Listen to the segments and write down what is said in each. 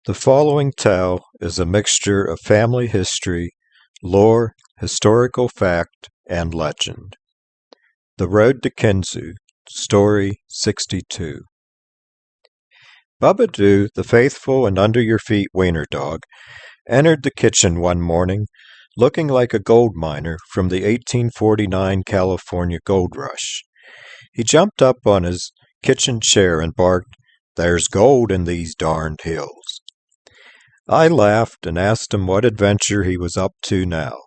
The following tale is a mixture of family history, lore, historical fact, and legend. The Road to Kinzua, Story 62. Bubba, the faithful and under-your-feet wiener dog, entered the kitchen one morning looking like a gold miner from the 1849 California gold rush. He jumped up on his kitchen chair and barked, "There's gold in these darned hills." I laughed and asked him what adventure he was up to now.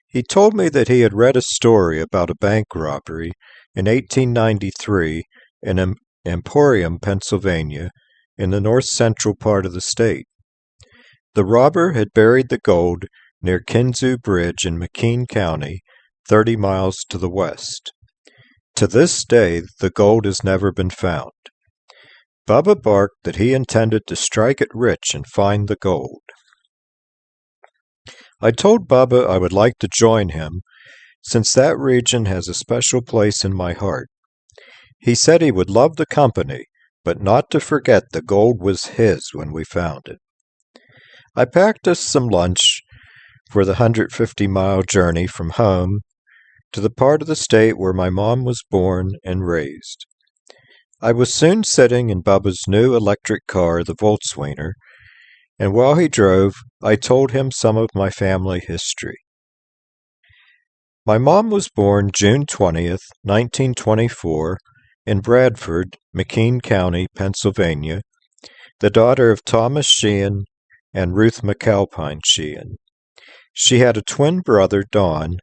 He told me that he had read a story about a bank robbery in 1893 in Emporium, Pennsylvania, in the north-central part of the state. The robber had buried the gold near Kinzua Bridge in McKean County, 30 miles to the west. To this day, the gold has never been found. Bubba barked that he intended to strike it rich and find the gold. I told Bubba I would like to join him, since that region has a special place in my heart. He said he would love the company, but not to forget the gold was his when we found it. I packed us some lunch for the 150-mile journey from home to the part of the state where my mom was born and raised. I was soon sitting in Bubba's new electric car, the Volkswagen, and while he drove, I told him some of my family history. My mom was born June 20th, 1924, in Bradford, McKean County, Pennsylvania, the daughter of Thomas Sheehan and Ruth McAlpine Sheehan. She had a twin brother, Don,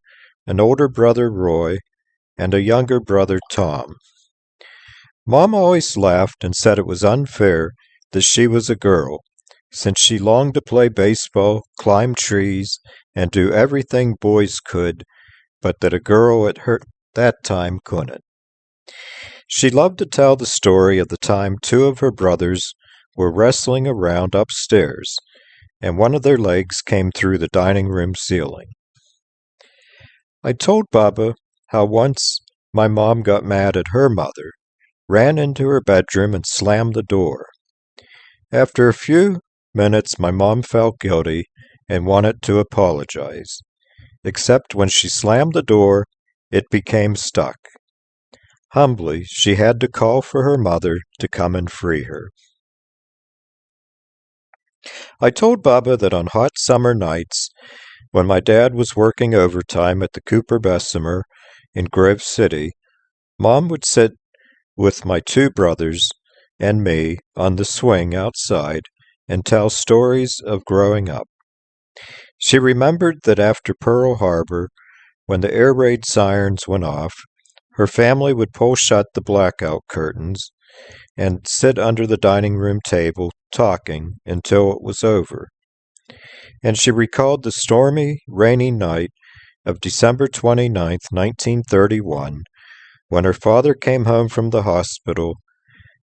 an older brother, Roy, and a younger brother, Tom. Mom always laughed and said it was unfair that she was a girl, since she longed to play baseball, climb trees, and do everything boys could, but that a girl at that time couldn't. She loved to tell the story of the time two of her brothers were wrestling around upstairs, and one of their legs came through the dining room ceiling. I told Bubba how once my mom got mad at her mother, ran into her bedroom and slammed the door. After a few minutes, my mom felt guilty and wanted to apologize, except when she slammed the door, it became stuck. Humbly, she had to call for her mother to come and free her. I told Bubba that on hot summer nights, when my dad was working overtime at the Cooper Bessemer in Grove City, Mom would sit with my two brothers and me on the swing outside and tell stories of growing up. She remembered that after Pearl Harbor, when the air raid sirens went off, her family would pull shut the blackout curtains and sit under the dining room table talking until it was over. And she recalled the stormy, rainy night of December 29th, 1931, when her father came home from the hospital,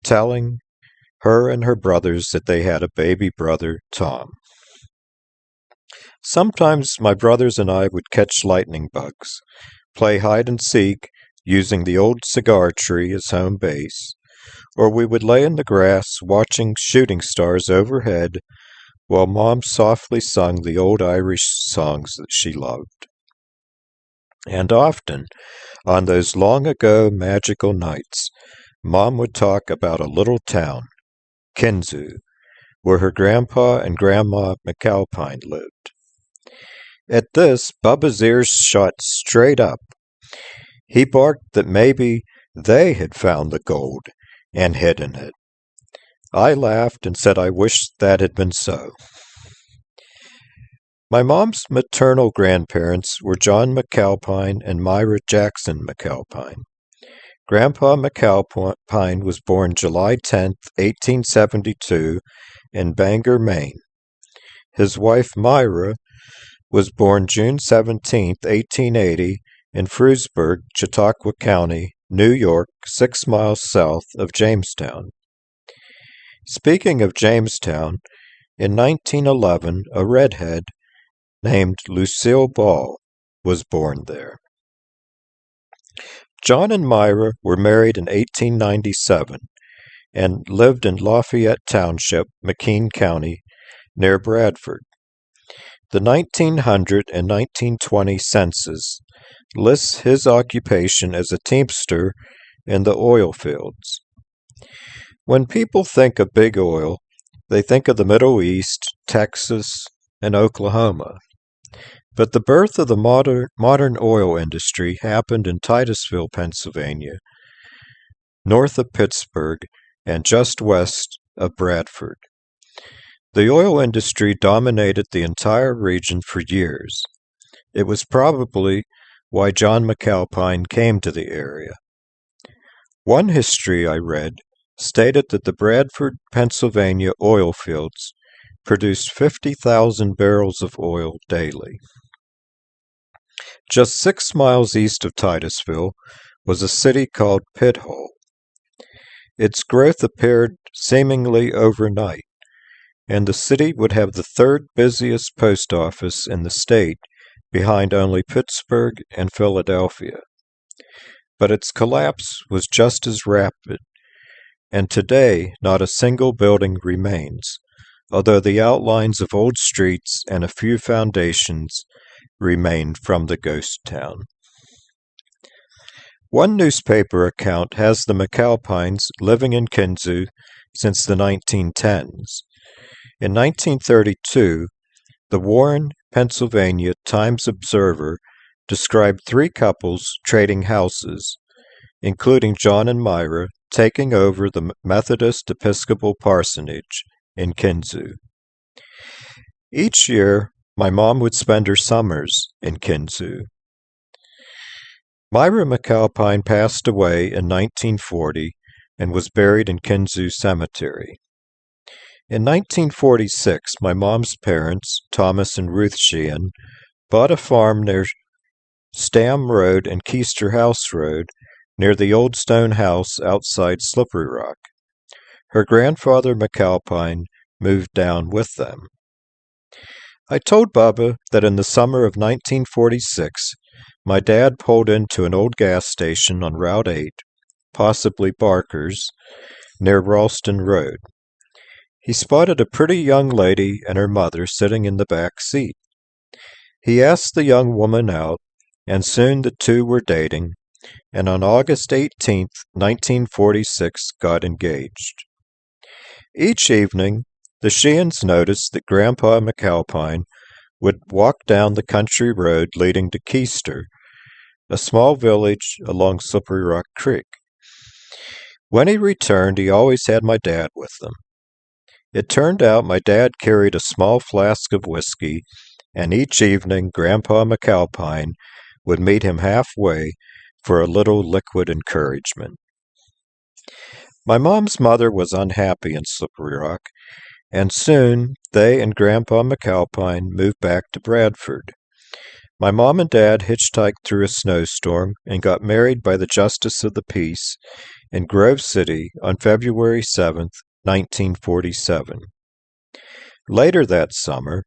telling her and her brothers that they had a baby brother, Tom. Sometimes my brothers and I would catch lightning bugs, play hide and seek using the old cigar tree as home base, or we would lay in the grass watching shooting stars overhead while Mom softly sung the old Irish songs that she loved. And often, on those long-ago magical nights, Mom would talk about a little town, Kinzua, where her grandpa and grandma McAlpine lived. At this, Bubba's ears shot straight up. He barked that maybe they had found the gold and hidden it. I laughed and said I wished that had been so. My mom's maternal grandparents were John McAlpine and Myra Jackson McAlpine. Grandpa McAlpine was born July 10, 1872, in Bangor, Maine. His wife Myra was born June 17, 1880, in Frewsburg, Chautauqua County, New York, 6 miles south of Jamestown. Speaking of Jamestown, in 1911, a redhead named Lucille Ball was born there. John and Myra were married in 1897, and lived in Lafayette Township, McKean County, near Bradford. The 1900 and 1920 census lists his occupation as a teamster in the oil fields. When people think of big oil, they think of the Middle East, Texas, and Oklahoma. But the birth of the modern oil industry happened in Titusville, Pennsylvania, north of Pittsburgh and just west of Bradford. The oil industry dominated the entire region for years. It was probably why John McAlpine came to the area. One history I read stated that the Bradford, Pennsylvania oil fields produced 50,000 barrels of oil daily. Just 6 miles east of Titusville was a city called Pithole. Its growth appeared seemingly overnight, and the city would have the third busiest post office in the state behind only Pittsburgh and Philadelphia. But its collapse was just as rapid, and today not a single building remains, although the outlines of old streets and a few foundations remain from the ghost town. One newspaper account has the McAlpines living in Kinzua since the 1910s. In 1932, the Warren, Pennsylvania Times-Observer described 3 couples trading houses, including John and Myra, taking over the Methodist Episcopal parsonage in Kinzua. Each year, my mom would spend her summers in Kinzua. Myra McAlpine passed away in 1940 and was buried in Kinzua Cemetery. In 1946, my mom's parents, Thomas and Ruth Sheehan, bought a farm near Stam Road and Keister House Road, near the old stone house outside Slippery Rock. Her grandfather McAlpine moved down with them. I told Bubba that in the summer of 1946, my dad pulled into an old gas station on Route 8, possibly Barker's, near Ralston Road. He spotted a pretty young lady and her mother sitting in the back seat. He asked the young woman out, and soon the two were dating, and on August 18, 1946, got engaged. Each evening, the Sheehans noticed that Grandpa McAlpine would walk down the country road leading to Keister, a small village along Slippery Rock Creek. When he returned, he always had my dad with him. It turned out my dad carried a small flask of whiskey, and each evening Grandpa McAlpine would meet him halfway for a little liquid encouragement. My mom's mother was unhappy in Slippery Rock, and soon they and Grandpa McAlpine moved back to Bradford. My mom and dad hitchhiked through a snowstorm and got married by the Justice of the Peace in Grove City on February 7, 1947. Later that summer,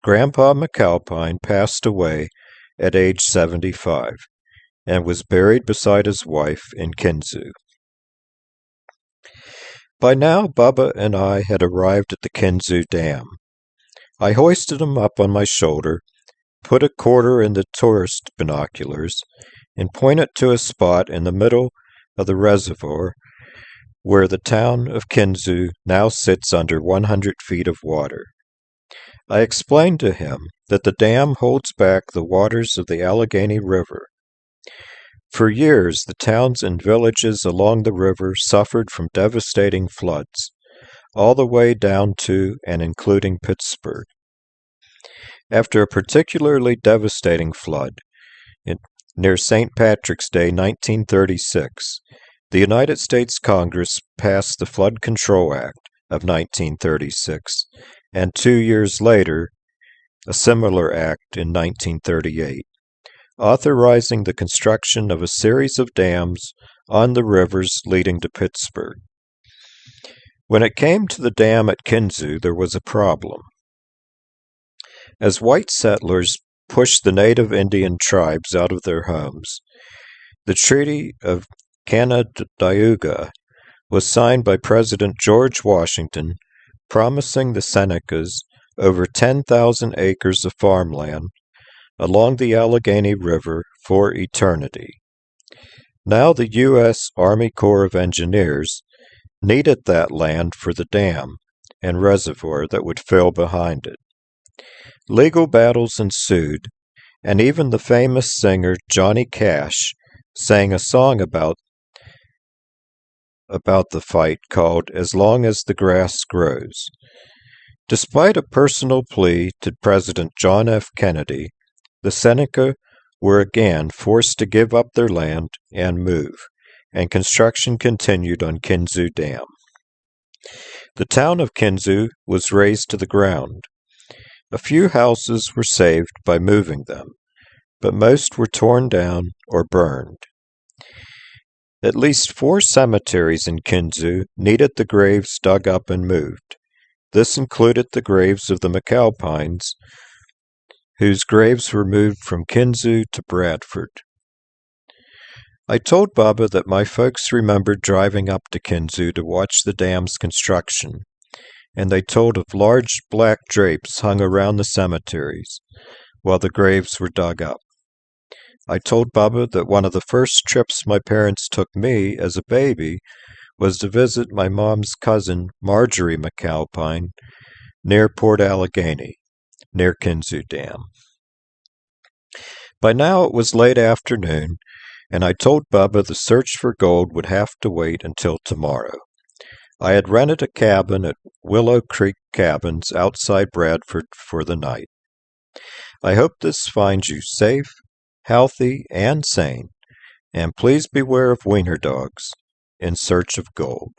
Grandpa McAlpine passed away at age 75 and was buried beside his wife in Kinzua. By now, Bubba and I had arrived at the Kinzua Dam. I hoisted him up on my shoulder, put a quarter in the tourist binoculars, and pointed to a spot in the middle of the reservoir where the town of Kinzua now sits under 100 feet of water. I explained to him that the dam holds back the waters of the Allegheny River. For years, the towns and villages along the river suffered from devastating floods, all the way down to and including Pittsburgh. After a particularly devastating flood, near St. Patrick's Day 1936, the United States Congress passed the Flood Control Act of 1936, and 2 years later, a similar act in 1938. Authorizing the construction of a series of dams on the rivers leading to Pittsburgh. When it came to the dam at Kinzua, there was a problem. As white settlers pushed the native Indian tribes out of their homes, the Treaty of Canandaigua was signed by President George Washington, promising the Senecas over 10,000 acres of farmland along the Allegheny River for eternity. Now the U.S. Army Corps of Engineers needed that land for the dam and reservoir that would fill behind it. Legal battles ensued, and even the famous singer Johnny Cash sang a song about the fight called "As Long as the Grass Grows." Despite a personal plea to President John F. Kennedy, the Seneca were again forced to give up their land and move, and construction continued on Kinzua Dam. The town of Kinzua was razed to the ground. A few houses were saved by moving them, but most were torn down or burned. At least 4 cemeteries in Kinzua needed the graves dug up and moved. This included the graves of the McAlpines, whose graves were moved from Kinzua to Bradford. I told Bubba that my folks remembered driving up to Kinzua to watch the dam's construction, and they told of large black drapes hung around the cemeteries while the graves were dug up. I told Bubba that one of the first trips my parents took me as a baby was to visit my mom's cousin Marjorie McAlpine near Port Allegheny, near Kinzua Dam. By now it was late afternoon, and I told Bubba the search for gold would have to wait until tomorrow. I had rented a cabin at Willow Creek Cabins outside Bradford for the night. I hope this finds you safe, healthy, and sane, and please beware of wiener dogs in search of gold.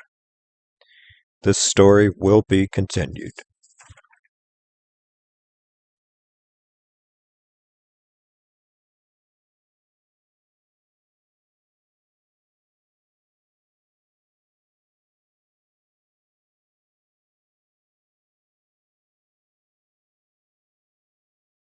This story will be continued.